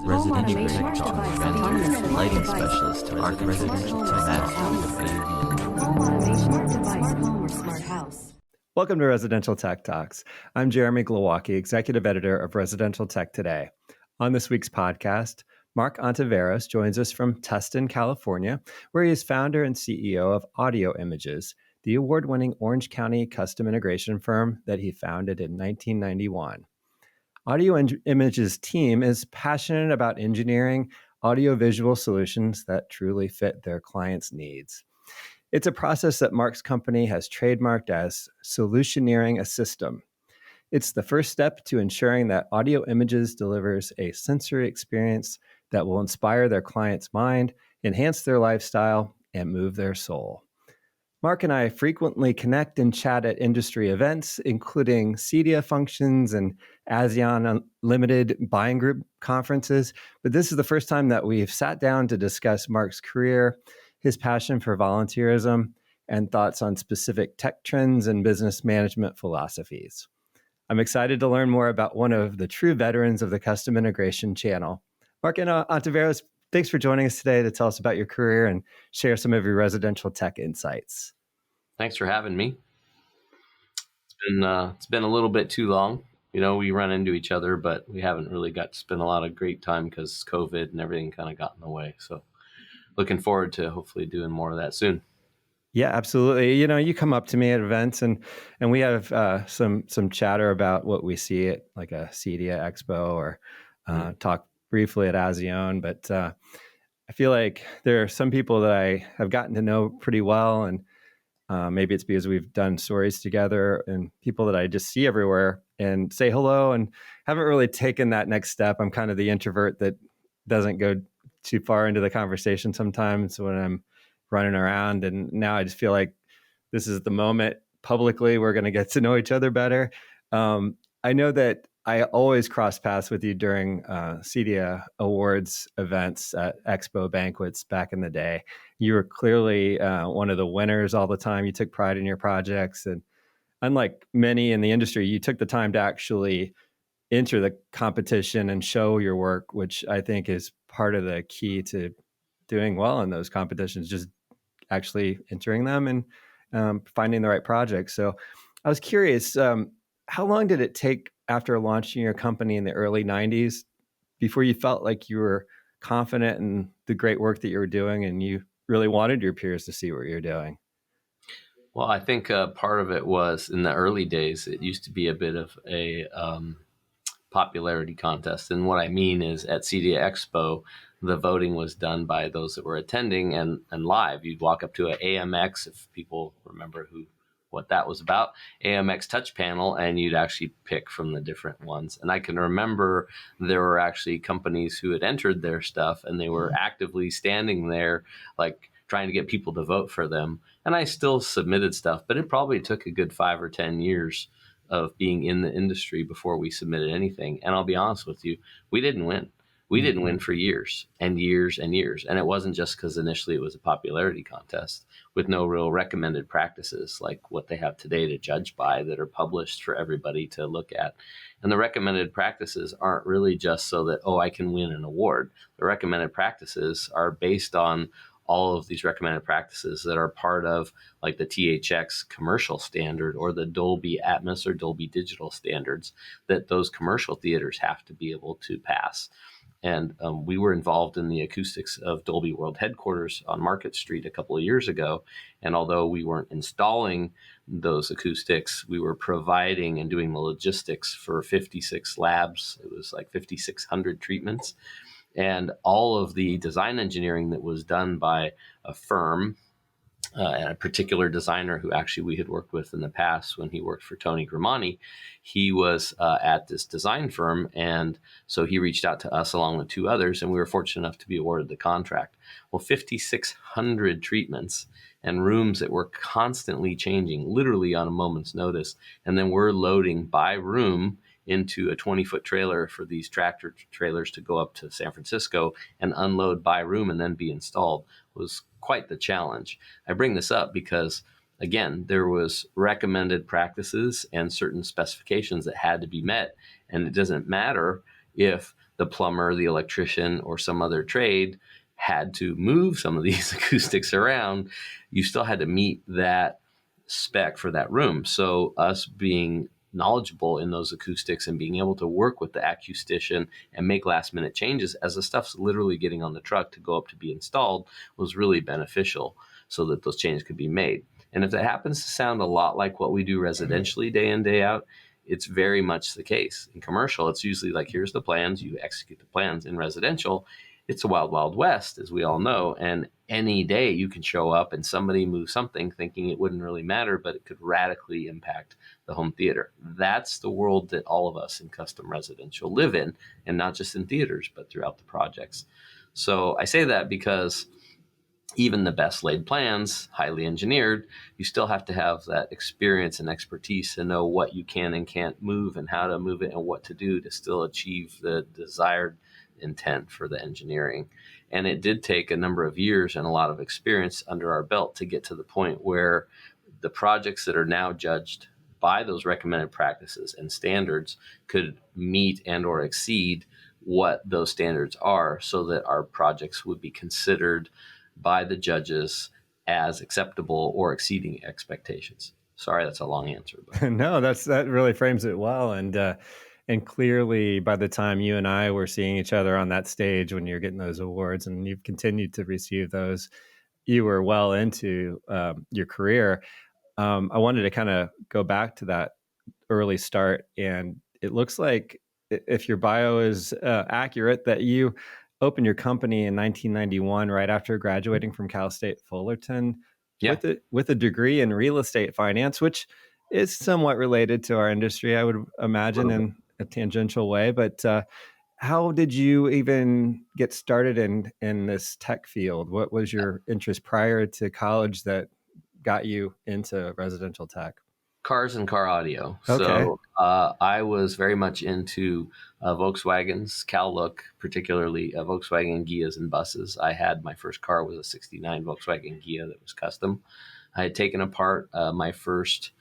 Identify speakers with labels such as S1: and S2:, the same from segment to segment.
S1: residential tech talk, vendors, lighting specialists, to residential tech,
S2: Welcome to Residential Tech Talks. I'm Jeremy Glowacki, Executive Editor of Residential Tech Today. On this week's podcast, Mark Ontiveros joins us from Tustin, California, where he is founder and CEO of Audio Images, the award-winning Orange County custom integration firm that he founded in 1991. Audio Images team is passionate about engineering audiovisual solutions that truly fit their clients' needs. It's a process that Mark's company has trademarked as Solutioneering a system. It's the first step to ensuring that Audio Images delivers a sensory experience that will inspire their client's mind, enhance their lifestyle, and move their soul. Mark and I frequently connect and chat at industry events, including CEDIA functions and Azione Unlimited buying group conferences. But this is the first time that we've sat down to discuss Mark's career, his passion for volunteerism, and thoughts on specific tech trends and business management philosophies. I'm excited to learn more about one of the true veterans of the custom integration channel. Mark and Ontiveros, thanks for joining us today to tell us about your career and share some of your residential tech insights.
S3: Thanks for having me. It's been a little bit too long. You know, we run into each other, but we haven't really got to spend a lot of great time because COVID and everything kind of got in the way. So looking forward to hopefully doing more of that soon.
S2: Yeah, absolutely. You know, you come up to me at events and we have some chatter about what we see at like a CEDIA Expo or talk briefly at Azione. But I feel like there are some people that I have gotten to know pretty well, and maybe it's because we've done stories together, and people that I just see everywhere and say hello and haven't really taken that next step. I'm kind of the introvert that doesn't go too far into the conversation sometimes when I'm running around. And now I just feel like this is the moment publicly we're going to get to know each other better. I know that I always cross paths with you during CEDIA awards events at Expo banquets back in the day. You were clearly one of the winners all the time. You took pride in your projects. And unlike many in the industry, you took the time to actually enter the competition and show your work, which I think is part of the key to doing well in those competitions, just actually entering them and finding the right project. So I was curious, how long did it take after launching your company in the early 90s before you felt like you were confident in the great work that you were doing and you really wanted your peers to see what you're doing?
S3: Well, I think part of it was in the early days, it used to be a bit of a popularity contest. And what I mean is at CEDIA Expo, the voting was done by those that were attending and live. You'd walk up to an AMX, if people remember what that was about, AMX touch panel, and you'd actually pick from the different ones. And I can remember there were actually companies who had entered their stuff and they were actively standing there, like trying to get people to vote for them. And I still submitted stuff, but it probably took a good 5 or 10 years of being in the industry before we submitted anything. And I'll be honest with you, we didn't win. We didn't win for years and years and years. And it wasn't just because initially it was a popularity contest with no real recommended practices like what they have today to judge by that are published for everybody to look at. And the recommended practices aren't really just so that, I can win an award. The recommended practices are based on all of these recommended practices that are part of like the THX commercial standard or the Dolby Atmos or Dolby Digital standards that those commercial theaters have to be able to pass. And we were involved in the acoustics of Dolby World headquarters on Market Street a couple of years ago. And although we weren't installing those acoustics, we were providing and doing the logistics for 56 labs. It was like 5,600 treatments. And all of the design engineering that was done by a firm and a particular designer who actually we had worked with in the past when he worked for Tony Grimani, he was at this design firm. And so he reached out to us along with 2 others, and we were fortunate enough to be awarded the contract. Well, 5,600 treatments and rooms that were constantly changing, literally on a moment's notice. And then we're loading by room into a 20-foot trailer for these tractor trailers to go up to San Francisco and unload by room and then be installed was quite the challenge. I bring this up because, again, there was recommended practices and certain specifications that had to be met. And it doesn't matter if the plumber, the electrician, or some other trade had to move some of these acoustics around, you still had to meet that spec for that room. So us being knowledgeable in those acoustics and being able to work with the acoustician and make last minute changes as the stuff's literally getting on the truck to go up to be installed was really beneficial, so that those changes could be made. And if that happens to sound a lot like what we do residentially day in, day out, it's very much the case. In commercial, it's usually like, here's the plans, you execute the plans. In residential, it's a wild, wild west, as we all know. And any day you can show up and somebody move something thinking it wouldn't really matter, but it could radically impact the home theater. That's the world that all of us in custom residential live in, and not just in theaters, but throughout the projects. So I say that because even the best laid plans, highly engineered, you still have to have that experience and expertise to know what you can and can't move and how to move it and what to do to still achieve the desired intent for the engineering. And it did take a number of years and a lot of experience under our belt to get to the point where the projects that are now judged by those recommended practices and standards could meet and or exceed what those standards are, so that our projects would be considered by the judges as acceptable or exceeding expectations. Sorry, that's a long answer. But.
S2: No, that really frames it well. And clearly, by the time you and I were seeing each other on that stage when you're getting those awards, and you've continued to receive those, you were well into your career. I wanted to kind of go back to that early start, and it looks like, if your bio is accurate, that you opened your company in 1991, right after graduating from Cal State Fullerton,
S3: Yeah.
S2: with a degree in real estate finance, which is somewhat related to our industry, I would imagine, in a tangential way. But how did you even get started in this tech field? What was your interest prior to college that got you into residential tech?
S3: Cars and car audio.
S2: Okay.
S3: So I was very much into Volkswagens, Cal Look, particularly Volkswagen Gias and buses. I had my first car was a 69 Volkswagen Gia that was custom. I had taken apart my first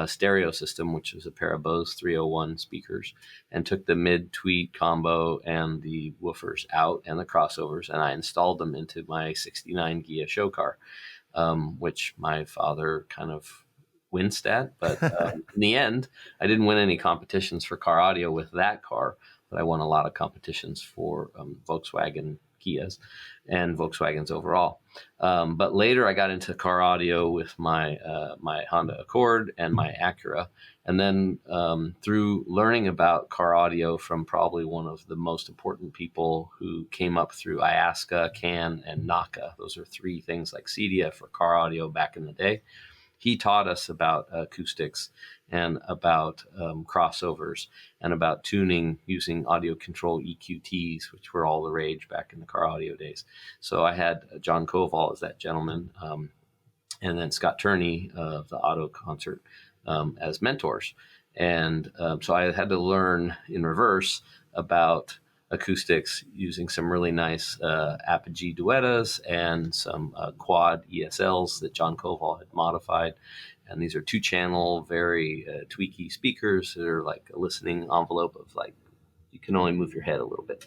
S3: stereo system, which was a pair of Bose 301 speakers, and took the mid-tweet combo and the woofers out and the crossovers, and I installed them into my 69 Gia show car, which my father kind of winced at. But in the end, I didn't win any competitions for car audio with that car, but I won a lot of competitions for Volkswagen Kias and Volkswagens overall. But later I got into car audio with my my Honda Accord and my Acura. And then through learning about car audio from probably one of the most important people who came up through IASCA, CAN, and NACA, those are three things like CEDIA for car audio back in the day. He taught us about acoustics and about crossovers and about tuning using audio control EQTs, which were all the rage back in the car audio days. So I had John Koval as that gentleman, and then Scott Turney of the Auto Concert as mentors. And so I had to learn in reverse about acoustics using some really nice Apogee Duettas and some quad ESLs that John Koval had modified. And these are 2-channel, very tweaky speakers that are like a listening envelope of like, you can only move your head a little bit.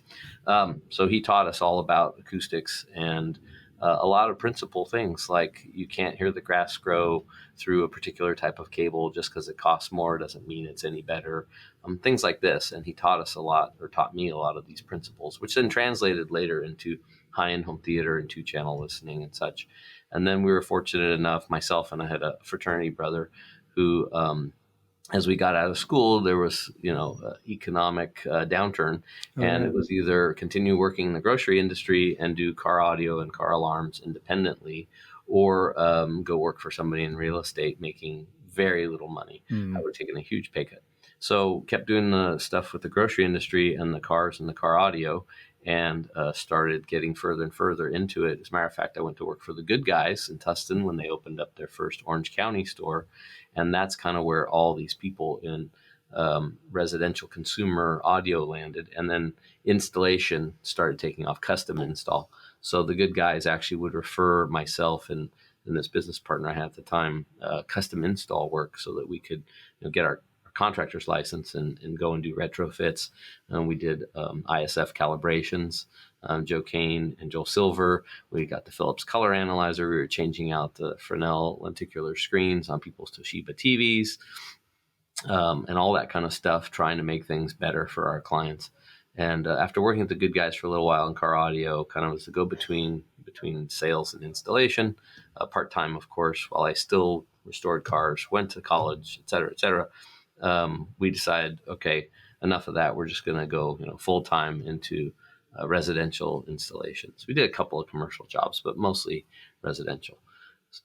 S3: So he taught us all about acoustics and a lot of principal things, like you can't hear the grass grow through a particular type of cable just because it costs more doesn't mean it's any better. Things like this. And he taught us a lot, or taught me a lot of these principles, which then translated later into high-end home theater and 2-channel listening and such. And then we were fortunate enough, myself and I had a fraternity brother who, as we got out of school, there was, economic downturn, and it was either continue working in the grocery industry and do car audio and car alarms independently, or go work for somebody in real estate making very little money. I would have taken a huge pay cut. So kept doing the stuff with the grocery industry and the cars and the car audio, and started getting further and further into it. As a matter of fact, I went to work for the Good Guys in Tustin when they opened up their first Orange County store. And that's kind of where all these people in residential consumer audio landed. And then installation started taking off, custom install. So the Good Guys actually would refer myself and this business partner I had at the time, custom install work, so that we could get our contractor's license and go and do retrofits. We did ISF calibrations. Joe Kane and Joel Silver. We got the Philips color analyzer. We were changing out the Fresnel lenticular screens on people's Toshiba TVs, and all that kind of stuff, trying to make things better for our clients. And after working with the good guys for a little while in car audio, kind of as a go-between between sales and installation, part-time, of course, while I still restored cars, went to college, et cetera, we decided, okay, enough of that. We're just going to go, full-time into residential installations. We did a couple of commercial jobs, but mostly residential.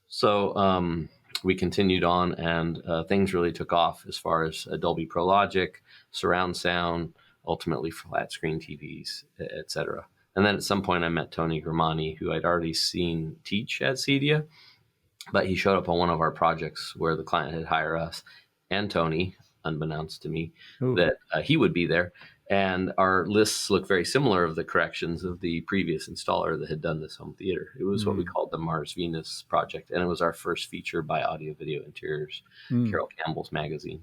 S3: So we continued on, and things really took off as far as Dolby Pro Logic, surround sound, ultimately flat screen TVs, et cetera. And then at some point I met Tony Grimani, who I'd already seen teach at CEDIA, but he showed up on one of our projects where the client had hired us and Tony, unbeknownst to me, that he would be there. And our lists look very similar of the corrections of the previous installer that had done this home theater. It was what we called the Mars Venus project, and it was our first feature by Audio Video Interiors, Carol Campbell's magazine.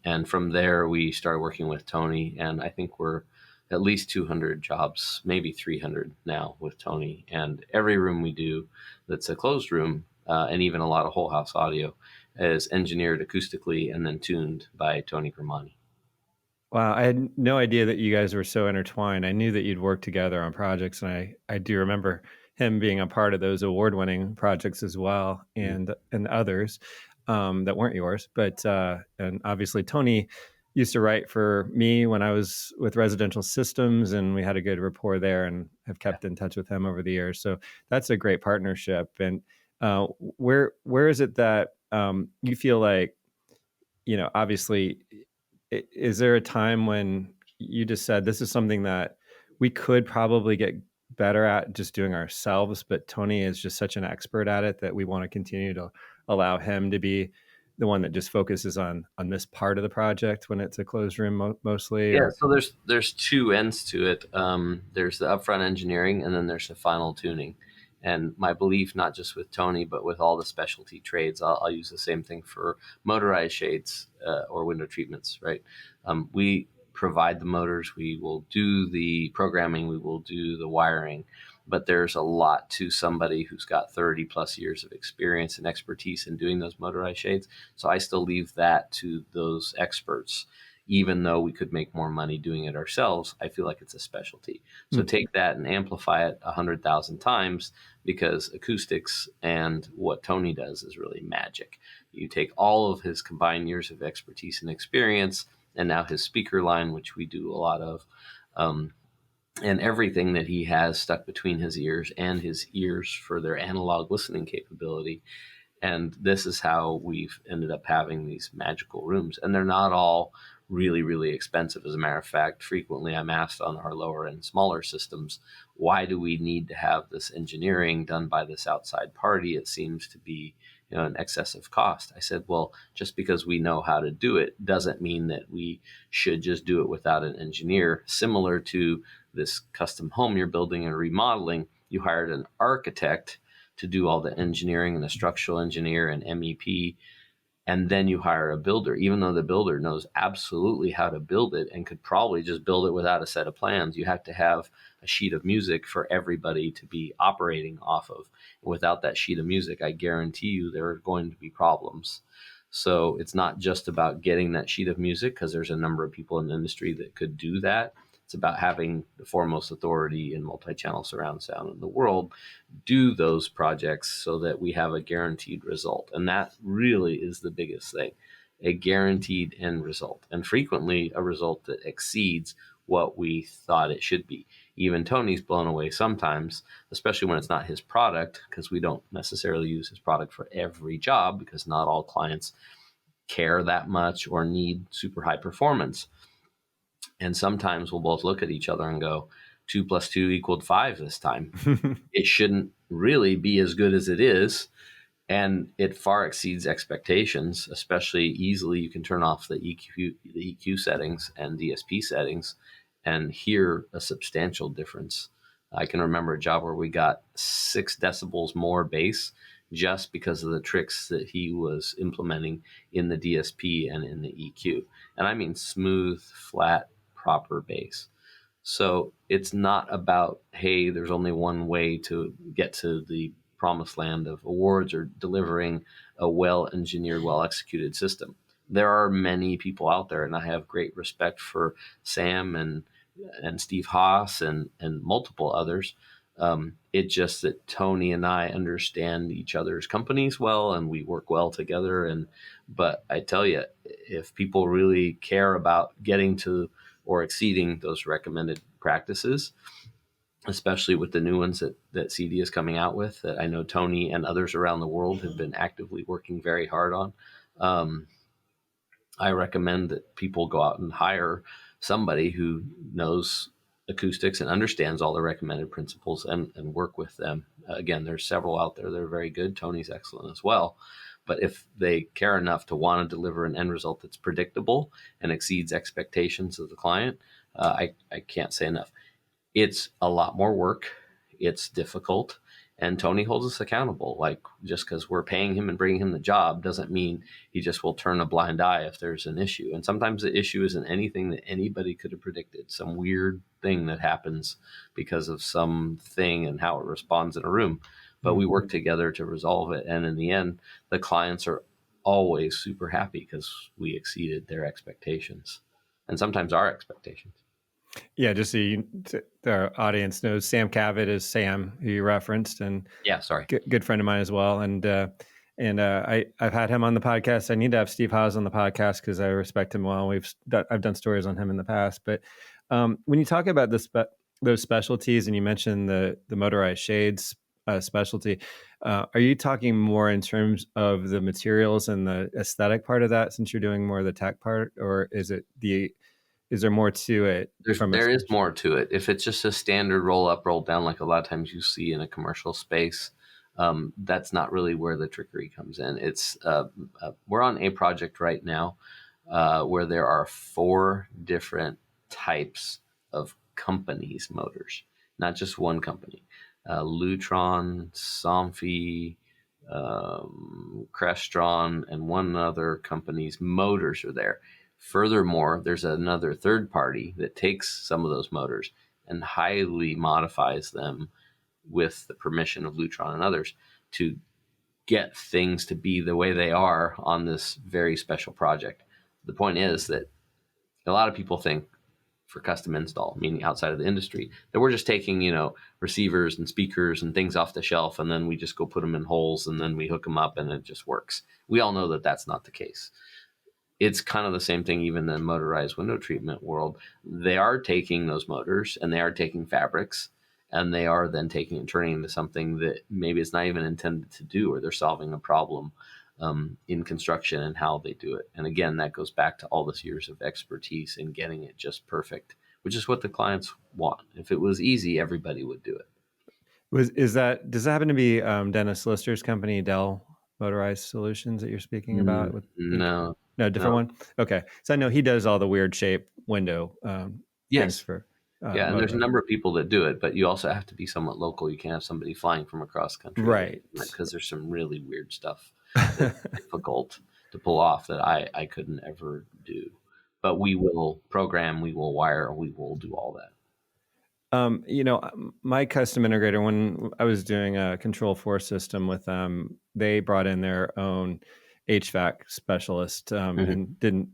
S3: And from there, we started working with Tony, and I think we're at least 200 jobs, maybe 300 now with Tony. And every room we do that's a closed room, and even a lot of whole house audio, is engineered acoustically and then tuned by Tony Grimani.
S2: Wow, I had no idea that you guys were so intertwined. I knew that you'd work together on projects, and I do remember him being a part of those award-winning projects as well, and others that weren't yours. But and obviously Tony used to write for me when I was with Residential Systems, and we had a good rapport there, and have kept in touch with him over the years. So that's a great partnership. And where is it that you feel like, obviously, is there a time when you just said, this is something that we could probably get better at just doing ourselves, but Tony is just such an expert at it that we want to continue to allow him to be the one that just focuses on this part of the project when it's a closed room mostly?
S3: Yeah, so there's two ends to it. There's the upfront engineering, and then there's the final tuning. And my belief, not just with Tony, but with all the specialty trades, I'll use the same thing for motorized shades or window treatments, right? We provide the motors, we will do the programming, we will do the wiring, but there's a lot to somebody who's got 30 plus years of experience and expertise in doing those motorized shades. So I still leave that to those experts. Even though we could make more money doing it ourselves, I feel like it's a specialty. So take that and amplify it 100,000 times, because acoustics and what Tony does is really magic. You take all of his combined years of expertise and experience, and now his speaker line, which we do a lot of, and everything that he has stuck between his ears and his ears for their analog listening capability. And this is how we've ended up having these magical rooms. And they're not all really, really expensive. As a matter of fact, frequently I'm asked on our lower and smaller systems, why do we need to have this engineering done by this outside party? It seems to be an excessive cost. I said, well, just because we know how to do it doesn't mean that we should just do it without an engineer. Similar to this custom home you're building and remodeling, you hired an architect to do all the engineering and the structural engineer and MEP, and then you hire a builder, even though the builder knows absolutely how to build it and could probably just build it without a set of plans. You have to have a sheet of music for everybody to be operating off of. And without that sheet of music, I guarantee you there are going to be problems. So it's not just about getting that sheet of music, because there's a number of people in the industry that could do that. It's about having the foremost authority in multi-channel surround sound in the world do those projects so that we have a guaranteed result. And that really is the biggest thing, a guaranteed end result, and frequently a result that exceeds what we thought it should be. Even Tony's blown away sometimes, especially when it's not his product, because we don't necessarily use his product for every job, because not all clients care that much or need super high performance. And sometimes we'll both look at each other and go, 2 + 2 = 5 this time. It shouldn't really be as good as it is. And it far exceeds expectations, especially easily. You can turn off the EQ settings and DSP settings and hear a substantial difference. I can remember a job where we got 6 decibels more bass, just because of the tricks that he was implementing in the DSP and in the EQ. And I mean smooth, flat, proper bass. So it's not about, hey, there's only one way to get to the promised land of awards or delivering a well-engineered, well-executed system. There are many people out there, and I have great respect for Sam and Steve Haas and multiple others. It's just that Tony and I understand each other's companies well, and we work well together. But I tell you, if people really care about getting to or exceeding those recommended practices, especially with the new ones that CEDIA is coming out with, that I know Tony and others around the world have been actively working very hard on. I recommend that people go out and hire somebody who knows acoustics and understands all the recommended principles and work with them. Again, there's several out there that are very good. Tony's excellent as well. But if they care enough to want to deliver an end result that's predictable and exceeds expectations of the client, I can't say enough. It's a lot more work. It's difficult. And Tony holds us accountable. Like, just because we're paying him and bringing him the job doesn't mean he just will turn a blind eye if there's an issue. And sometimes the issue isn't anything that anybody could have predicted, some weird thing that happens because of something and how it responds in a room. But we work together to resolve it. And in the end, the clients are always super happy because we exceeded their expectations and sometimes our expectations.
S2: Yeah, just so our audience knows, Sam Cavett is Sam, who you referenced, and
S3: yeah, sorry,
S2: good friend of mine as well. And I've had him on the podcast. I need to have Steve Haas on the podcast because I respect him well. I've done stories on him in the past. But when you talk about those specialties, and you mentioned the motorized shades specialty, are you talking more in terms of the materials and the aesthetic part of that, since you're doing more of the tech part, or is there more to it?
S3: There is more to it. If it's just a standard roll up, roll down, like a lot of times you see in a commercial space, that's not really where the trickery comes in. It's we're on a project right now where there are 4 different types of companies' motors, not just one company. Lutron, Somfy, Crestron, and one other company's motors are there. Furthermore, there's another third party that takes some of those motors and highly modifies them with the permission of Lutron and others to get things to be the way they are on this very special project. The point is that a lot of people think, for custom install, meaning outside of the industry, that we're just taking, receivers and speakers and things off the shelf, and then we just go put them in holes and then we hook them up and it just works. We all know that that's not the case. It's kind of the same thing even in the motorized window treatment world. They are taking those motors and they are taking fabrics and they are then taking and turning into something that maybe it's not even intended to do, or they're solving a problem in construction and how they do it. And again, that goes back to all this years of expertise in getting it just perfect, which is what the clients want. If it was easy, everybody would do it.
S2: Does that happen to be Dennis Lister's company, Dell Motorized Solutions, that you're speaking about?
S3: No,
S2: different one. Okay, so I know he does all the weird shape window things for.
S3: And there's a number of people that do it, but you also have to be somewhat local. You can't have somebody flying from across country,
S2: right?
S3: Because there's some really weird stuff that's difficult to pull off that I couldn't ever do. But we will program, we will wire, we will do all that.
S2: My custom integrator, when I was doing a Control4 system with them, they brought in their own HVAC specialist and didn't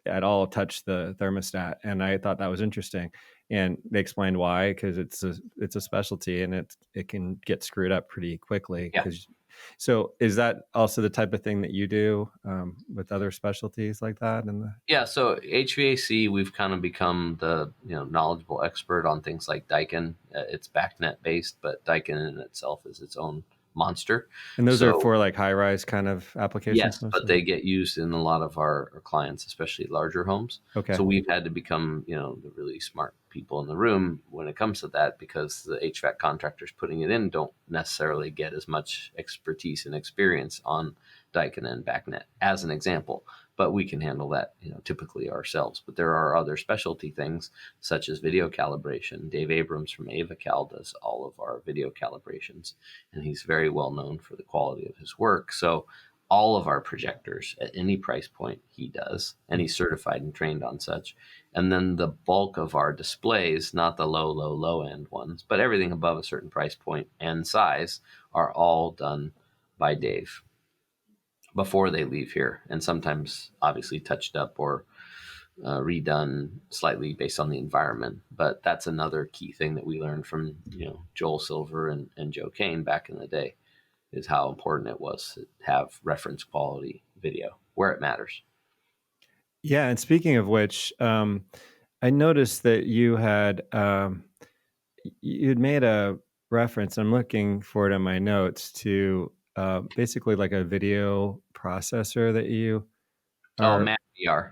S2: at all touch the thermostat. And I thought that was interesting. And they explained why, because it's a specialty and it can get screwed up pretty quickly.
S3: Yeah.
S2: So is that also the type of thing that you do with other specialties like that?
S3: Yeah, so HVAC, we've kind of become the knowledgeable expert on things like Daikin. It's BACnet based, but Daikin in itself is its own monster.
S2: And those are for like high-rise kind of applications?
S3: Yes, but they get used in a lot of our clients, especially larger homes.
S2: Okay.
S3: So we've had to become, the really smart people in the room when it comes to that, because the HVAC contractors putting it in don't necessarily get as much expertise and experience on Daikin and BACnet, as an example. but we can handle that, typically ourselves. But there are other specialty things such as video calibration. Dave Abrams from AvaCal does all of our video calibrations, and he's very well known for the quality of his work. So all of our projectors at any price point he does, and he's certified and trained on such. And then the bulk of our displays, not the low end ones, but everything above a certain price point and size, are all done by Dave before they leave here, and sometimes obviously touched up or redone slightly based on the environment. But that's another key thing that we learned from Joel Silver and Joe Kane back in the day, is how important it was to have reference quality video where it matters.
S2: Yeah, and speaking of which, I noticed that you'd made a reference. I'm looking for it in my notes to basically like a video processor that you are.
S3: Matt VR.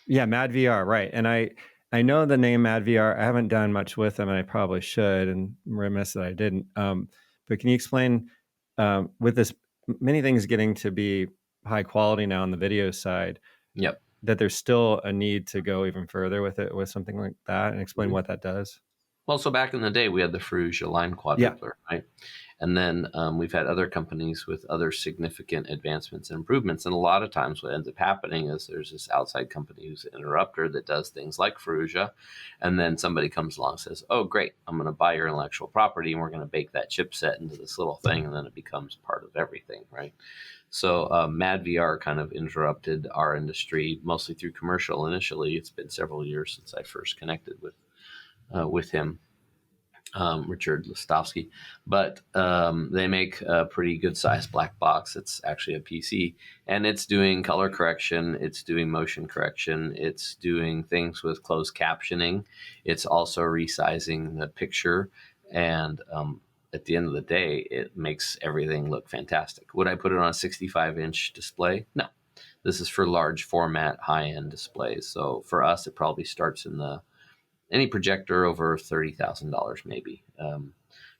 S2: Yeah, Mad VR, right? And I know the name Mad VR. I haven't done much with them, and I probably should, and I'm remiss that I didn't. But can you explain with this many things getting to be high quality now on the video side?
S3: Yep.
S2: That there's still a need to go even further with it, with something like that, and explain what that does.
S3: Well, so back in the day, we had the Ferrugia line quadrupler, right? And then we've had other companies with other significant advancements and improvements. And a lot of times what ends up happening is there's this outside company who's an interrupter that does things like Ferrugia. And then somebody comes along and says, oh, great, I'm going to buy your intellectual property, and we're going to bake that chipset into this little thing. And then it becomes part of everything, right? So MadVR kind of interrupted our industry, mostly through commercial initially. It's been several years since I first connected with him, Richard Listowski. But they make a pretty good sized black box. It's actually a PC, and it's doing color correction. It's doing motion correction. It's doing things with closed captioning. It's also resizing the picture. And at the end of the day, it makes everything look fantastic. Would I put it on a 65-inch display? No. This is for large format, high-end displays. So for us, it probably starts in any projector over $30,000 maybe,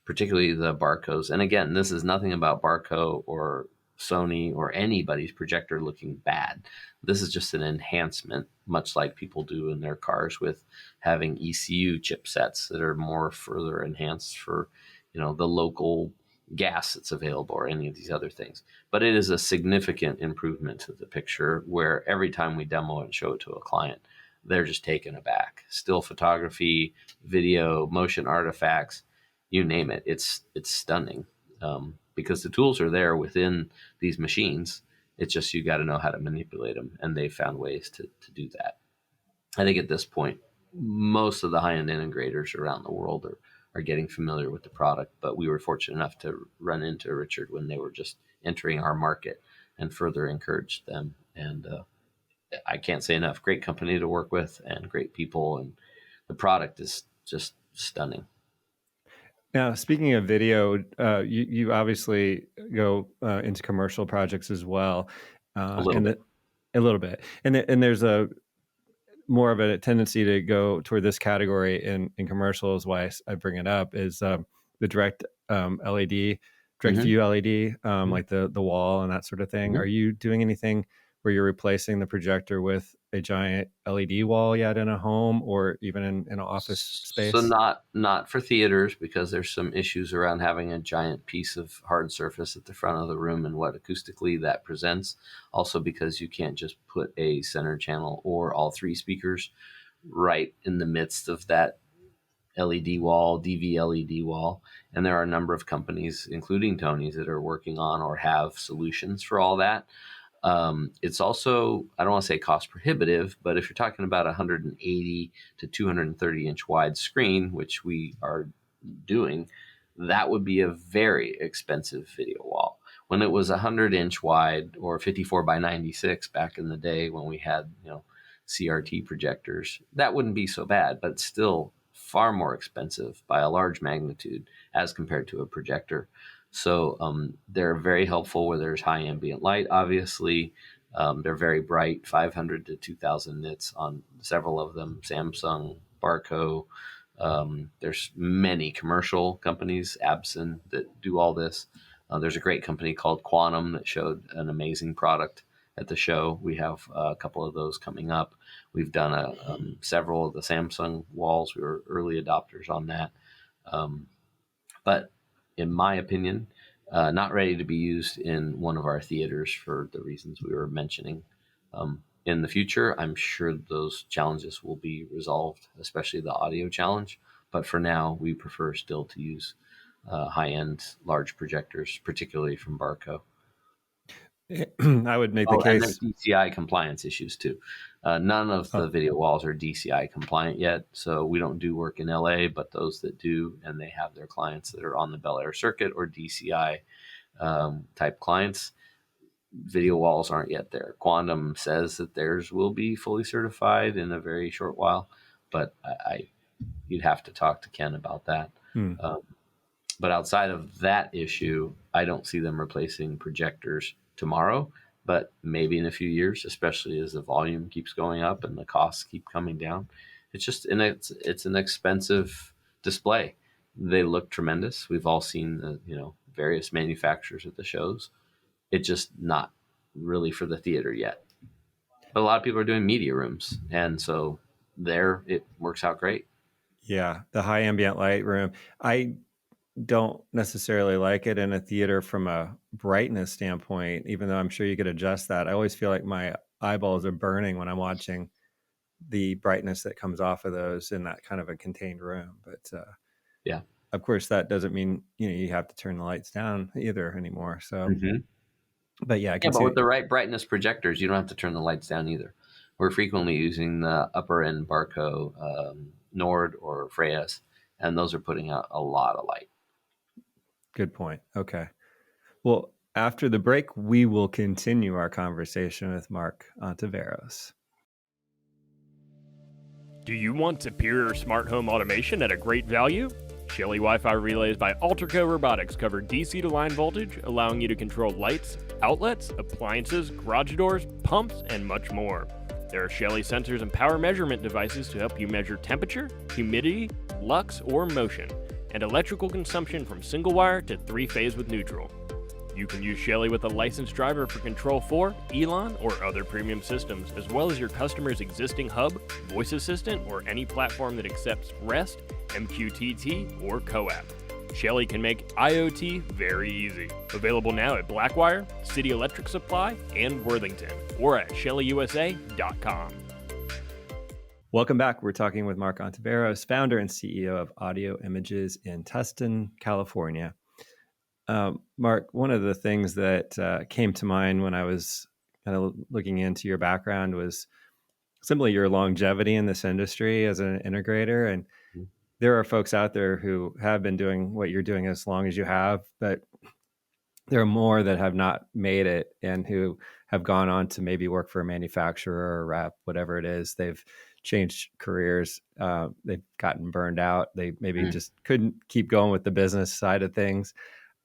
S3: particularly the Barco's. And again, this is nothing about Barco or Sony or anybody's projector looking bad. This is just an enhancement, much like people do in their cars with having ECU chipsets that are more further enhanced for the local gas that's available or any of these other things. But it is a significant improvement to the picture, where every time we demo and show it to a client, they're just taken aback. Still photography, video, motion artifacts, you name it. It's stunning because the tools are there within these machines. It's just you got to know how to manipulate them, and they found ways to do that. I think at this point, most of the high-end integrators around the world are getting familiar with the product, but we were fortunate enough to run into Richard when they were just entering our market and further encouraged them. And I can't say enough. Great company to work with and great people, and the product is just stunning.
S2: Now, speaking of video, you obviously go into commercial projects as well.
S3: A little
S2: bit. And there's a more of a tendency to go toward this category in commercials. Why I bring it up is the direct LED, direct view LED, like the wall and that sort of thing. Are you doing anything where you're replacing the projector with a giant LED wall yet in a home or even in an office space?
S3: So not for theaters, because there's some issues around having a giant piece of hard surface at the front of the room and what acoustically that presents. Also because you can't just put a center channel or all three speakers right in the midst of that LED wall, DV LED wall. And there are a number of companies, including Tony's, that are working on or have solutions for all that. It's also, I don't want to say cost prohibitive, but if you're talking about 180 to 230 inch wide screen, which we are doing, that would be a very expensive video wall. When it was 100-inch wide or 54 by 96 back in the day when we had CRT projectors, that wouldn't be so bad, but it's still far more expensive by a large magnitude as compared to a projector. So they're very helpful where there's high ambient light, obviously. They're very bright, 500 to 2,000 nits on several of them, Samsung, Barco. There's many commercial companies, Absen, that do all this. There's a great company called Quantum that showed an amazing product at the show. We have a couple of those coming up. We've done several of the Samsung walls. We were early adopters on that. But in my opinion, not ready to be used in one of our theaters for the reasons we were mentioning. In the future, I'm sure those challenges will be resolved, especially the audio challenge. But for now, we prefer still to use high-end large projectors, particularly from Barco.
S2: I would make the
S3: And there's
S2: case.
S3: DCI compliance issues too. None of the video walls are DCI compliant yet, so we don't do work in LA, but those that do, and they have their clients that are on the Bel Air circuit or DCI type clients, video walls aren't yet there. Quantum says that theirs will be fully certified in a very short while, but you'd have to talk to Ken about that. But outside of that issue, I don't see them replacing projectors tomorrow, but maybe in a few years, especially as the volume keeps going up and the costs keep coming down. It's an expensive display. They look tremendous. We've all seen the various manufacturers at the shows. It's just not really for the theater yet. But a lot of people are doing media rooms, and so there it works out great.
S2: Yeah, the high ambient light room. I don't necessarily like it in a theater from a brightness standpoint, even though I'm sure you could adjust that. I always feel like my eyeballs are burning when I'm watching the brightness that comes off of those in that kind of a contained room. But
S3: yeah,
S2: of course, that doesn't mean you have to turn the lights down either anymore. So, but yeah, I can
S3: but
S2: see
S3: with the right brightness projectors, you don't have to turn the lights down either. We're frequently using the upper end Barco Nord or Freyas, and those are putting out a lot of light.
S2: Good point. Okay. Well, after the break, we will continue our conversation with Mark Ontiveros.
S4: Do you want superior smart home automation at a great value? Shelly Wi-Fi relays by Alterco Robotics cover DC to line voltage, allowing you to control lights, outlets, appliances, garage doors, pumps, and much more. There are Shelly sensors and power measurement devices to help you measure temperature, humidity, lux, or motion, and electrical consumption from single wire to 3-phase with neutral. You can use Shelly with a licensed driver for Control 4, Elon, or other premium systems, as well as your customer's existing hub, voice assistant, or any platform that accepts REST, MQTT, or CoAP. Shelly can make IoT very easy. Available now at Blackwire, City Electric Supply, and Worthington, or at shellyusa.com.
S2: Welcome back. We're talking with Mark Ontiveros, founder and CEO of Audio Images in Tustin, California. Mark, one of the things that came to mind when I was kind of looking into your background was simply your longevity in this industry as an integrator. And there are folks out there who have been doing what you're doing as long as you have, but there are more that have not made it and who have gone on to maybe work for a manufacturer or rep, whatever it is. They've changed careers. They've gotten burned out. They maybe just couldn't keep going with the business side of things.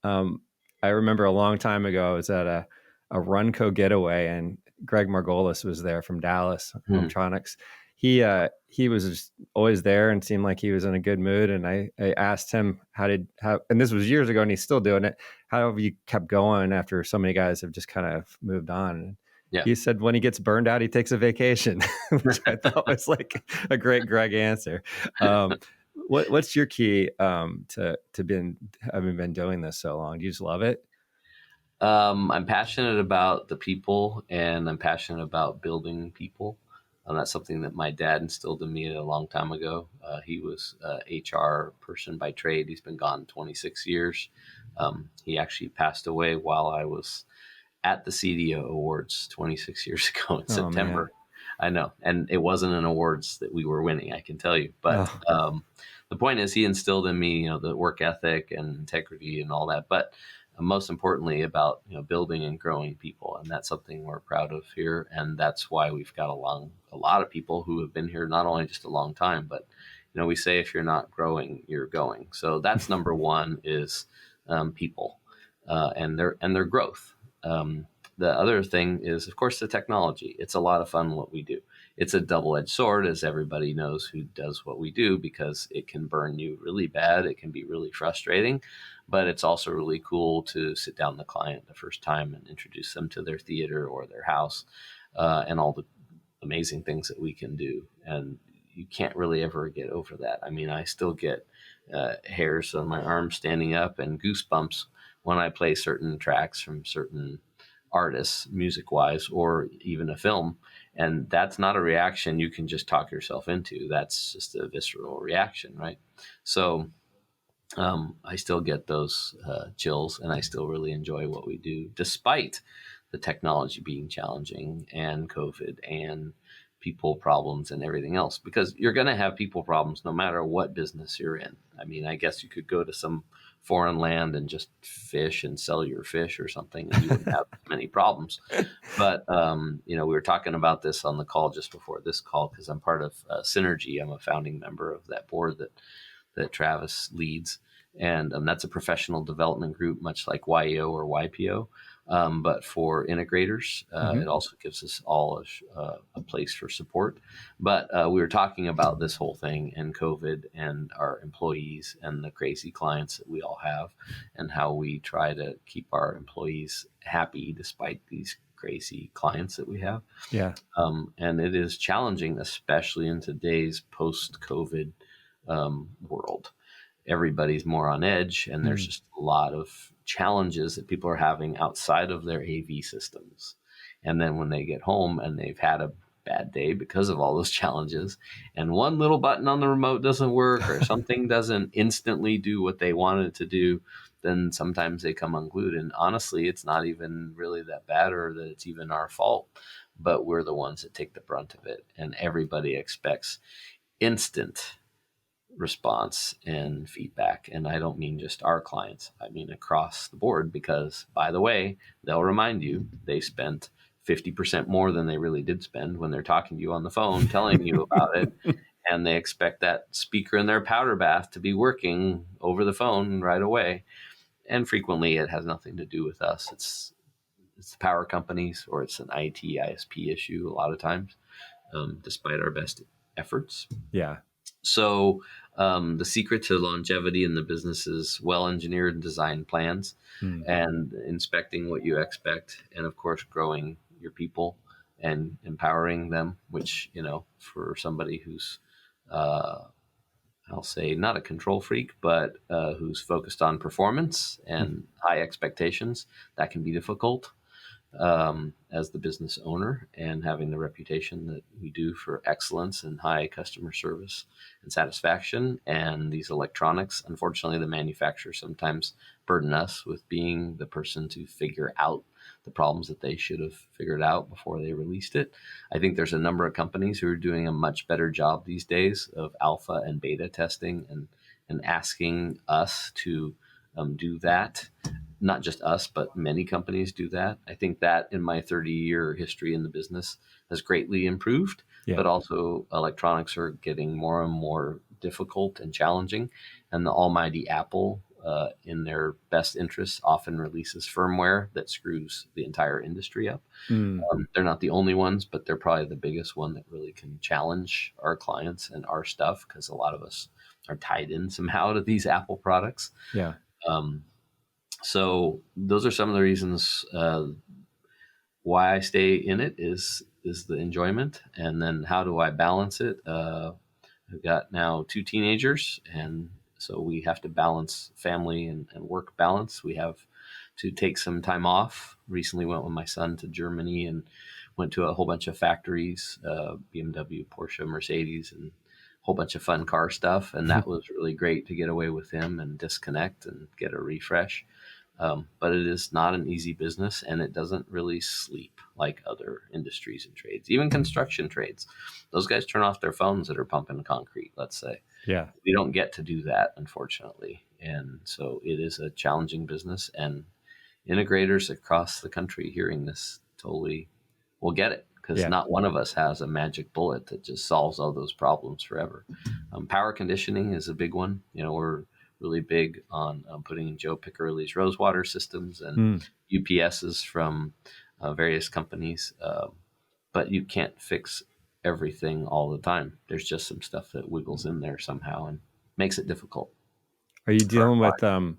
S2: I remember a long time ago, I was at a Runco getaway and Greg Margolis was there from Dallas, Hometronics. He was just always there and seemed like he was in a good mood. And I asked him and this was years ago and he's still doing it. How have you kept going after so many guys have just kind of moved on? And he said when he gets burned out, he takes a vacation, which I thought was like a great Greg answer. What's your key to having been doing this so long? Do you just love it?
S3: I'm passionate about the people and I'm passionate about building people. That's something that my dad instilled in me a long time ago. He was a HR person by trade. He's been gone 26 years. He actually passed away while I was at the CEDIA Awards 26 years ago in September. Man. I know. And it wasn't an awards that we were winning, I can tell you. But the point is he instilled in me, the work ethic and integrity and all that. But most importantly about building and growing people, and that's something we're proud of here, and that's why we've got a lot of people who have been here not only just a long time, but we say if you're not growing, you're going. So that's number one is people and their growth. The other thing is, of course, the technology. It's a lot of fun what we do. it's a double-edged sword, as everybody knows who does what we do, because it can burn you really bad. It can be really frustrating, but it's also really cool to sit down with the client the first time and introduce them to their theater or their house, and all the amazing things that we can do. And you can't really ever get over that. I mean, I still get hairs on my arms standing up and goosebumps when I play certain tracks from certain artists, music-wise, or even a film. And that's not a reaction you can just talk yourself into. That's just a visceral reaction, right? So I still get those chills, and I still really enjoy what we do, despite the technology being challenging and COVID and people problems and everything else, because you're going to have people problems no matter what business you're in. I mean, I guess you could go to some foreign land and just fish and sell your fish or something, and you wouldn't have many problems. But, we were talking about this on the call just before this call, because I'm part of Synergy. I'm a founding member of that board that Travis leads. And that's a professional development group, much like YEO or YPO. But for integrators, it also gives us all a place for support. But we were talking about this whole thing and COVID and our employees and the crazy clients that we all have, and how we try to keep our employees happy despite these crazy clients that we have.
S2: Yeah.
S3: And it is challenging, especially in today's post-COVID world. Everybody's more on edge, and there's just a lot of challenges that people are having outside of their AV systems. And then when they get home and they've had a bad day because of all those challenges, and one little button on the remote doesn't work, or something doesn't instantly do what they wanted it to do, then sometimes they come unglued. And honestly, it's not even really that bad, or that it's even our fault, but we're the ones that take the brunt of it. And everybody expects instant response and feedback. And I don't mean just our clients, I mean across the board, because, by the way, they'll remind you they spent 50% more than they really did spend when they're talking to you on the phone, telling you about it. And they expect that speaker in their powder bath to be working over the phone right away. And frequently it has nothing to do with us. It's the power companies, or it's an IT ISP issue a lot of times, despite our best efforts.
S2: Yeah.
S3: So the secret to longevity in the business is well-engineered design plans, and inspecting what you expect, and of course growing your people and empowering them, which, for somebody who's I'll say not a control freak, but who's focused on performance and high expectations, that can be difficult as the business owner, and having the reputation that we do for excellence and high customer service and satisfaction. And these electronics, unfortunately, the manufacturers sometimes burden us with being the person to figure out the problems that they should have figured out before they released it. I think there's a number of companies who are doing a much better job these days of alpha and beta testing, and asking us to do that. Not just us, but many companies do that. I think that in my 30-year history in the business has greatly improved, but also electronics are getting more and more difficult and challenging. And the almighty Apple, in their best interests, often releases firmware that screws the entire industry up. They're not the only ones, but they're probably the biggest one that really can challenge our clients and our stuff, because a lot of us are tied in somehow to these Apple products.
S2: Yeah.
S3: So those are some of the reasons why I stay in it is the enjoyment. And then how do I balance it? I've got now 2 teenagers, and so we have to balance family and work balance. We have to take some time off. Recently went with my son to Germany and went to a whole bunch of factories, BMW, Porsche, Mercedes, and a whole bunch of fun car stuff. And that was really great to get away with him and disconnect and get a refresh. But it is not an easy business, and it doesn't really sleep like other industries and trades, even construction trades. Those guys turn off their phones that are pumping concrete, let's say.
S2: Yeah.
S3: We don't get to do that, unfortunately. And so it is a challenging business, and integrators across the country hearing this totally will get it, because not one of us has a magic bullet that just solves all those problems forever. Power conditioning is a big one. We're really big on putting in Joe Piccirilli's Rosewater systems and UPSs from various companies. But you can't fix everything all the time. There's just some stuff that wiggles in there somehow and makes it difficult.
S2: Are you
S3: for our
S2: dealing with
S3: clients.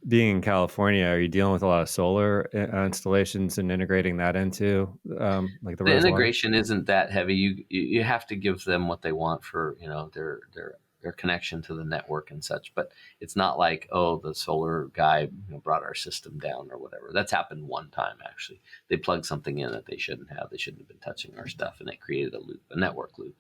S2: being in California? Are you dealing with a lot of solar installations and integrating that into like the
S3: The
S2: reservoir?
S3: integration isn't that heavy. You have to give them what they want for their connection to the network and such. But it's not like, oh, the solar guy brought our system down or whatever. That's happened one time actually. They plugged something in that they shouldn't have. They shouldn't have been touching our stuff, and it created a loop, a network loop.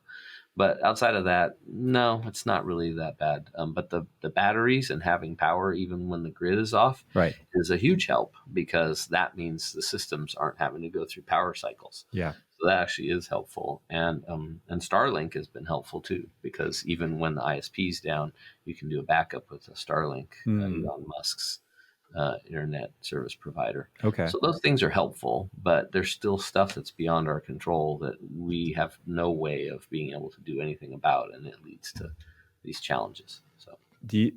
S3: But outside of that, no, it's not really that bad. But the batteries and having power even when the grid is off
S2: Right.
S3: is a huge help, because that means the systems aren't having to go through power cycles.
S2: Yeah.
S3: So that actually is helpful. And Starlink has been helpful too, because even when the ISP is down, you can do a backup with a Starlink, Elon Musk's internet service provider.
S2: Okay.
S3: So those things are helpful, but there's still stuff that's beyond our control that we have no way of being able to do anything about, and it leads to these challenges. So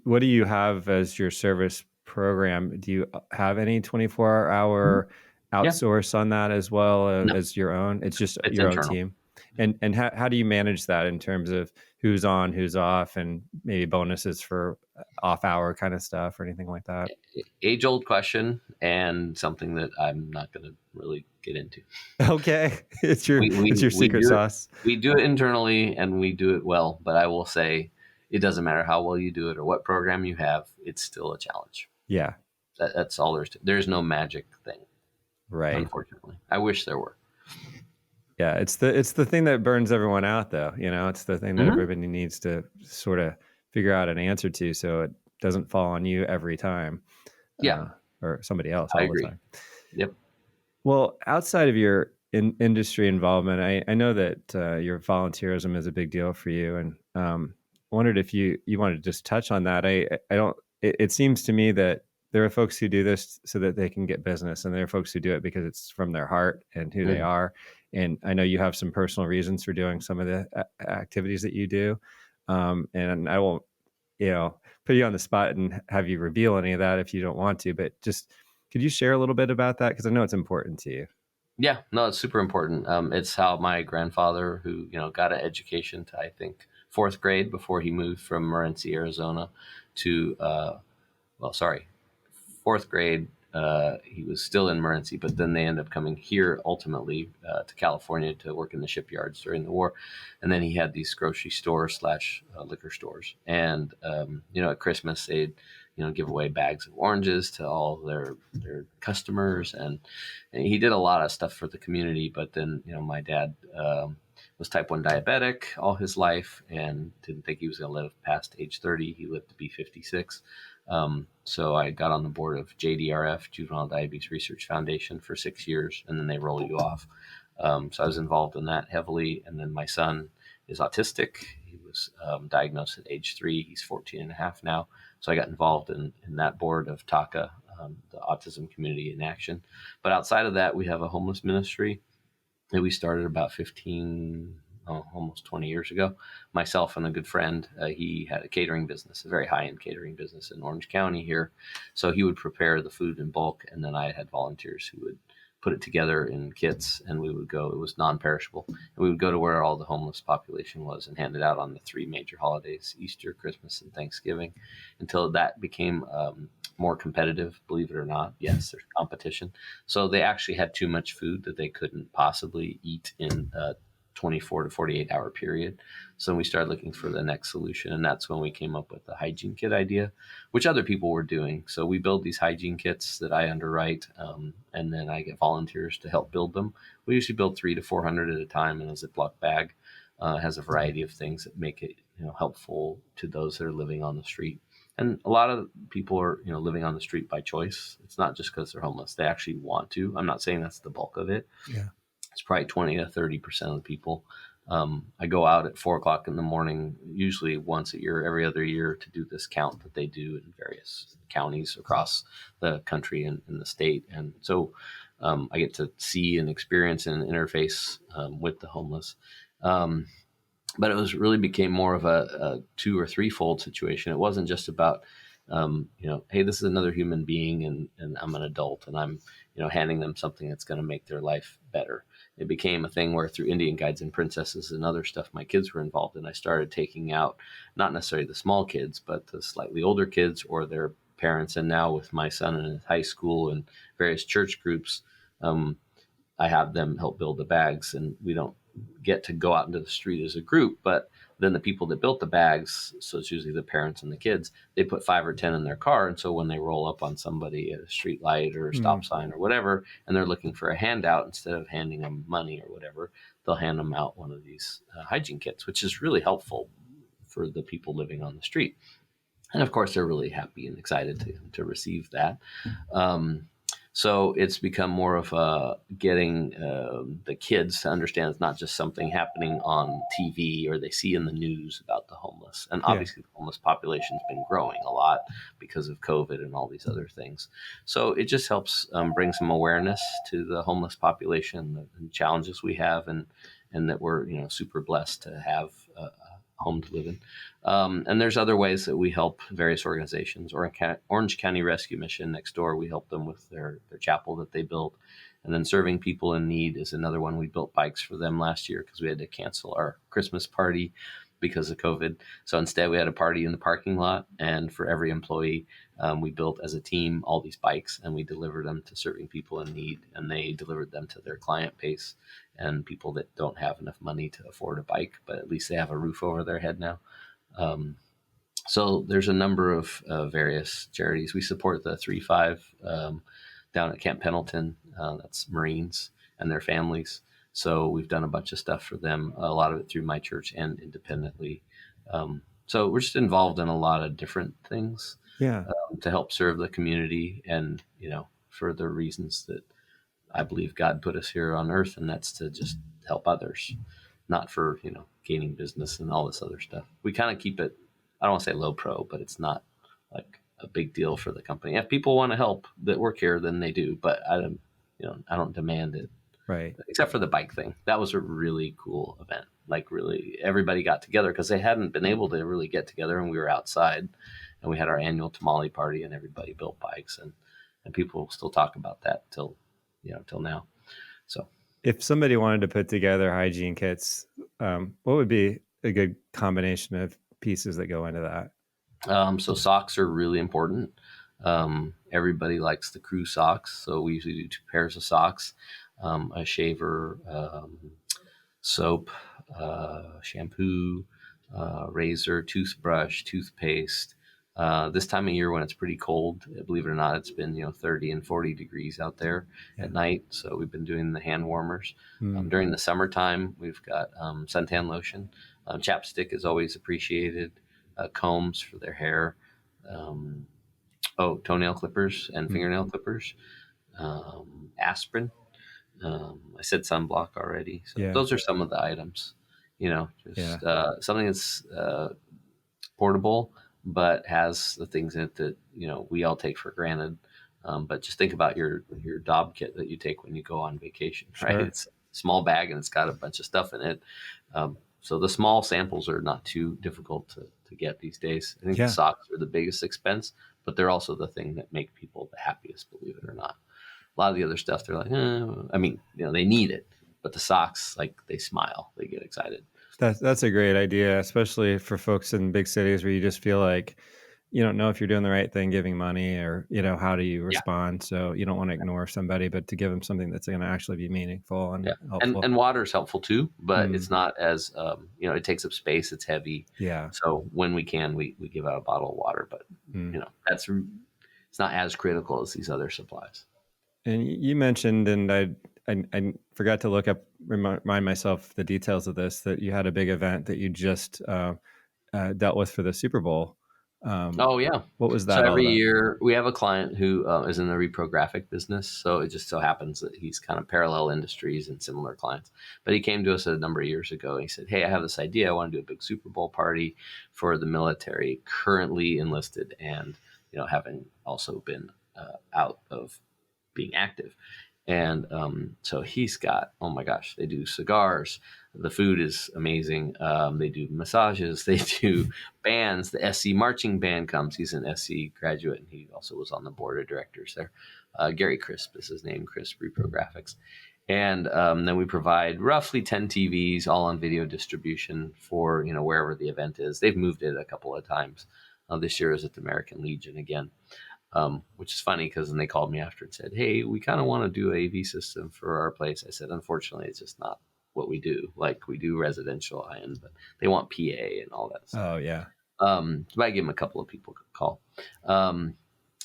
S2: What do you have as your service program? Do you have any 24-hour outsource on that as well
S3: No,
S2: as your own? It's just
S3: it's
S2: your own
S3: internal.
S2: team. And how do you manage that in terms of who's on, who's off, and maybe bonuses for off hour kind of stuff or anything like that?
S3: Age-old question, and something that I'm not going to really get into.
S2: Okay. It's your
S3: We
S2: secret
S3: do
S2: sauce.
S3: it. We do it internally, and we do it well. But I will say, it doesn't matter how well you do it or what program you have; it's still a challenge.
S2: Yeah.
S3: That's all there's to. There's no magic thing,
S2: Right.
S3: unfortunately. I wish there were.
S2: Yeah, it's the thing that burns everyone out, though. It's the thing that
S3: Mhm.
S2: everybody needs to sort of figure out an answer to, so it doesn't fall on you every time,
S3: Yeah,
S2: or somebody else
S3: I
S2: all
S3: agree.
S2: the time.
S3: Yep.
S2: Well, outside of your industry involvement, I know that your volunteerism is a big deal for you, and wondered if you wanted to just touch on that. I don't. It seems to me that there are folks who do this so that they can get business, and there are folks who do it because it's from their heart and who they are. And I know you have some personal reasons for doing some of the activities that you do. And I won't, put you on the spot and have you reveal any of that if you don't want to, but just, could you share a little bit about that? Because I know it's important to you.
S3: Yeah, no, it's super important. It's how my grandfather, who got an education to, I think, fourth grade before he moved from Morenci, Arizona, to fourth grade. He was still in Morenci, but then they ended up coming here ultimately to California to work in the shipyards during the war. And then he had these grocery stores / liquor stores. And, at Christmas, they'd, give away bags of oranges to all their customers. And he did a lot of stuff for the community. But then, my dad was type 1 diabetic all his life and didn't think he was going to live past age 30. He lived to be 56. So I got on the board of JDRF, Juvenile Diabetes Research Foundation, for 6 years, and then they roll you off. So I was involved in that heavily. And then my son is autistic. He was diagnosed at age 3. He's 14 and a half now. So I got involved in that board of TACA, the Autism Community in Action. But outside of that, we have a homeless ministry that we started about almost 20 years ago. Myself and a good friend, he had a catering business, a very high-end catering business in Orange County here. So he would prepare the food in bulk, and then I had volunteers who would put it together in kits, and we would go. It was non-perishable, and we would go to where all the homeless population was and hand it out on the 3 major holidays: Easter, Christmas, and Thanksgiving, until that became more competitive, believe it or not. Yes, there's competition. So they actually had too much food that they couldn't possibly eat in 24 to 48 hour period. So we started looking for the next solution. And that's when we came up with the hygiene kit idea, which other people were doing. So we build these hygiene kits that I underwrite, and then I get volunteers to help build them. We usually build 300 to 400 at a time in a Ziploc bag. It has a variety of things that make it helpful to those that are living on the street. And a lot of people are living on the street by choice. It's not just because they're homeless. They actually want to. I'm not saying that's the bulk of it.
S2: Yeah.
S3: It's probably 20 to 30% of the people. I go out at 4 o'clock in the morning, usually once a year, every other year, to do this count that they do in various counties across the country and in the state. And so I get to see and experience and interface with the homeless. But it really became more of a 2 or 3-fold situation. It wasn't just about hey, this is another human being, and I'm an adult, and I'm, handing them something that's going to make their life better. It became a thing where through Indian Guides and Princesses and other stuff my kids were involved in, I started taking out not necessarily the small kids, but the slightly older kids or their parents. And now with my son in his high school and various church groups, I have them help build the bags, and we don't get to go out into the street as a group, but then the people that built the bags, so it's usually the parents and the kids, they put 5 or 10 in their car. And so when they roll up on somebody at a street light or a stop sign or whatever, and they're looking for a handout, instead of handing them money or whatever, they'll hand them out one of these hygiene kits, which is really helpful for the people living on the street. And of course, they're really happy and excited to receive that. So it's become more of getting the kids to understand it's not just something happening on TV or they see in the news about the homeless. And obviously, the homeless population's been growing a lot because of COVID and all these other things. So it just helps bring some awareness to the homeless population, the challenges we have, and that we're super blessed to have a home to live in. And there's other ways that we help various organizations. Orange County Rescue Mission next door, we help them with their chapel that they built. And then Serving People in Need is another one. We built bikes for them last year because we had to cancel our Christmas party because of COVID. So instead, we had a party in the parking lot. And for every employee, we built as a team all these bikes, and we delivered them to Serving People in Need. And they delivered them to their client base and people that don't have enough money to afford a bike, but at least they have a roof over their head now. So there's a number of various charities. We support the 3-5 down at Camp Pendleton. That's Marines and their families. So we've done a bunch of stuff for them, a lot of it through my church and independently. So we're just involved in a lot of different things to help serve the community and, for the reasons that I believe God put us here on earth, and that's to just help others, not for, gaining business and all this other stuff. We kind of keep it, I don't want to say low pro, but it's not like a big deal for the company. If people want to help that work here, then they do, but I don't demand it.
S2: Right.
S3: Except for the bike thing. That was a really cool event. Like really everybody got together because they hadn't been able to really get together, and we were outside and we had our annual tamale party and everybody built bikes, and people still talk about that till now. So
S2: if somebody wanted to put together hygiene kits, what would be a good combination of pieces that go into that?
S3: So socks are really important. Everybody likes the crew socks. So we usually do 2 pairs of socks, a shaver, soap, shampoo, razor, toothbrush, toothpaste. This time of year when it's pretty cold, believe it or not, it's been 30 and 40 degrees out there at night. So we've been doing the hand warmers. During the summertime, we've got suntan lotion. Chapstick is always appreciated. Combs for their hair. Toenail clippers and fingernail clippers. Aspirin. I said sunblock already. So those are some of the items. Something that's portable, but has the things in it that we all take for granted. But just think about your Dob kit that you take when you go on vacation, right? It's a small bag and it's got a bunch of stuff in it. So the small samples are not too difficult to get these days. I think the socks are the biggest expense, but they're also the thing that make people the happiest, believe it or not. A lot of the other stuff, they're like, they need it, but the socks, like they smile, they get excited.
S2: That's a great idea, especially for folks in big cities where you just feel like you don't know if you're doing the right thing, giving money, or how do you respond. So you don't want to ignore somebody, but to give them something that's going to actually be meaningful and helpful. And
S3: water is helpful too, but it's not as it takes up space. It's heavy.
S2: Yeah.
S3: So when we can, we give out a bottle of water, but it's not as critical as these other supplies.
S2: And you mentioned, and I forgot to remind myself the details of this, that you had a big event that you just dealt with for the Super Bowl. What was that?
S3: So every year we have a client who is in the reprographic business. So it just so happens that he's kind of parallel industries and similar clients. But he came to us a number of years ago and he said, hey, I have this idea. I want to do a big Super Bowl party for the military currently enlisted and, having also been out of being active. And so he's got, oh my gosh, they do cigars, The food is amazing. They do massages. They do bands. The SC marching band comes. He's an SC graduate, and he also was on the board of directors there. Gary Crisp is his name, Crisp Repro Graphics. And then we provide roughly 10 TVs, all on video distribution for, wherever the event is. They've moved it a couple of times. This year is at the American Legion again, which is funny because then they called me after and said, hey, we kind of want to do an AV system for our place. I said, unfortunately, it's just not what we do. Like, we do residential high-end, but they want PA and all that stuff.
S2: Oh, yeah.
S3: So I give them a couple of people a call.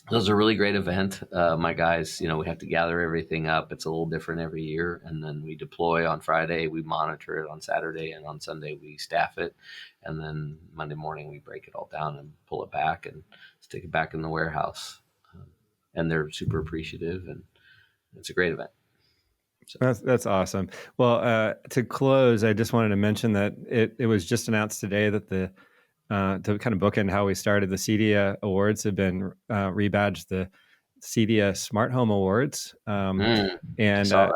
S3: It was a really great event. My guys, we have to gather everything up. It's a little different every year. And then we deploy on Friday. We monitor it on Saturday. And on Sunday, we staff it. And then Monday morning, we break it all down and pull it back and stick it back in the warehouse. And they're super appreciative. And it's a great event. So.
S2: That's awesome. Well, to close, I just wanted to mention that it was just announced today that to kind of bookend how we started, the CEDIA Awards have been rebadged the CEDIA Smart Home Awards. And and so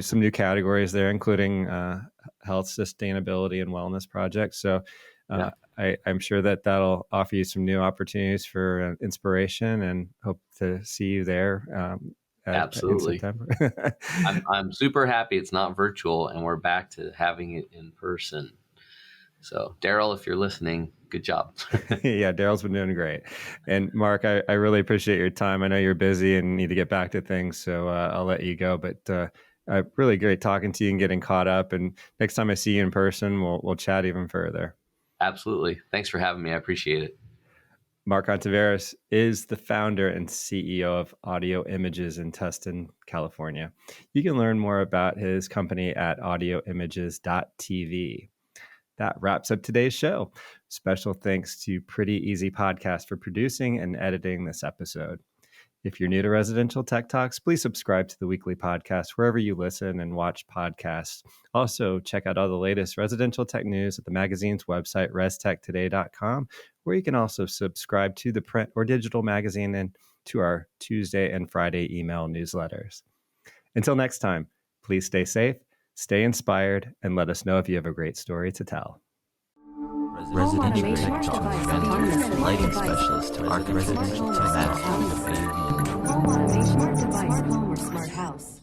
S2: some new categories there, including health, sustainability, and wellness projects. So I'm sure that'll offer you some new opportunities for inspiration, and hope to see you there.
S3: Absolutely. I'm super happy it's not virtual and we're back to having it in person. So Daryl, if you're listening, good job.
S2: Yeah, Daryl's been doing great. And Mark, I really appreciate your time. I know you're busy and need to get back to things, so I'll let you go. But really great talking to you and getting caught up. And next time I see you in person, we'll chat even further.
S3: Absolutely. Thanks for having me. I appreciate it.
S2: Mark Ontiveros is the founder and CEO of Audio Images in Tustin, California. You can learn more about his company at audioimages.tv. That wraps up today's show. Special thanks to Pretty Easy Podcast for producing and editing this episode. If you're new to Residential Tech Talks, please subscribe to the weekly podcast wherever you listen and watch podcasts. Also, check out all the latest residential tech news at the magazine's website, restechtoday.com, where you can also subscribe to the print or digital magazine and to our Tuesday and Friday email newsletters. Until next time, please stay safe, stay inspired, and let us know if you have a great story to tell.
S1: Residential Tech Talk, autonomous lighting specialist to residential tech.
S5: Home automation, smart device, home or smart house.